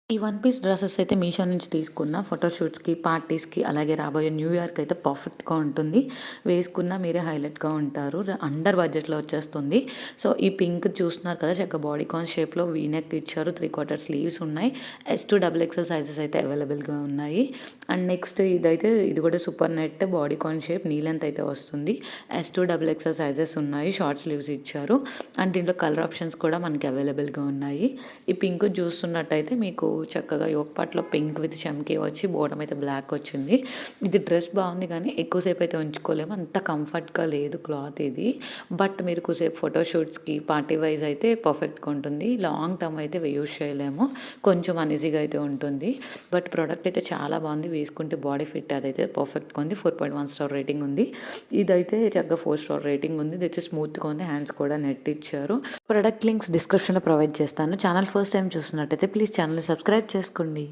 ఈ one piece dresses అయితే మీషో నుంచి తీసుకున్న. ఫోటోషూట్స్‌కి, పార్టీస్‌కి అలాగే రాబోయే న్యూ ఇయర్‌కి అయితే పర్ఫెక్ట్‌గా ఉంటుంది. వేసుకున్న మీరే హైలైట్‌గా ఉంటారు. అండర్ బడ్జెట్‌లో వచ్చేస్తుంది. సో, ఈ పింక్ చూస్తున్నారు కదా! చక్కగా బాడీకాన్ షేప్‌లో వీ నెక్ ఇచ్చారు. 3/4 స్లీవ్స్ ఉన్నాయి. ఎస్-2 డబుల్ ఎక్సెల్ సైజెస్ అయితే అవైలబుల్‌గా ఉన్నాయి. అండ్ నెక్స్ట్ ఇది కూడా super net bodycon shape knee length అయితే వస్తుంది. ఎస్-2 డబుల్ ఎక్సెల్ సైజెస్ ఉన్నాయి. షార్ట్ స్లీవ్స్ ఇచ్చారు. అండ్ దీంట్లో కలర్ ఆప్షన్స్ కూడా మనకి అవైలబుల్‌గా ఉన్నాయి. ఈ పింక్ చూస్తున్నట్టయితే మీకు చక్కగా యోక్ పార్ట్‌లో పింక్ విత్ చమ్కీ వచ్చి బాటమ్ అయితే బ్లాక్ వచ్చింది. ఇది డ్రెస్ బాగుంది కానీ ఎక్కువసేపు అయితే ఉంచుకోలేము. అంత కంఫర్ట్‌గా లేదు క్లాత్ ఇది. బట్ మీరు ఎక్కువసేపు ఫోటోషూట్స్‌కి, పార్టీ వైస్ అయితే పర్ఫెక్ట్‌గా ఉంటుంది. లాంగ్ టర్మ్ అయితే యూజ్ చేయలేము. కొంచెం అన్‌ఈజీగా అయితే ఉంటుంది. బట్ ప్రొడక్ట్ అయితే చాలా బాగుంది. వేసుకుంటే బాడీ ఫిట్ అదైతే పర్ఫెక్ట్‌గా ఉంది. 4.1 స్టార్ రేటింగ్ ఉంది. ఇదైతే చక్కగా 4 స్టార్ రేటింగ్ ఉంది. ఇదైతే స్మూత్‌గా ఉంది. హ్యాండ్స్ కూడా నెట్ ఇచ్చారు. ప్రొడక్ట్ లింక్స్ డిస్క్రిప్షన్‌లో ప్రొవైడ్ చేస్తాను. ఛానల్ ఫస్ట్ టైం చూస్తున్నట్టయితే ప్లీజ్ ఛానల్‌ని సబ్స్క్రైబ్ చేసుకోండి.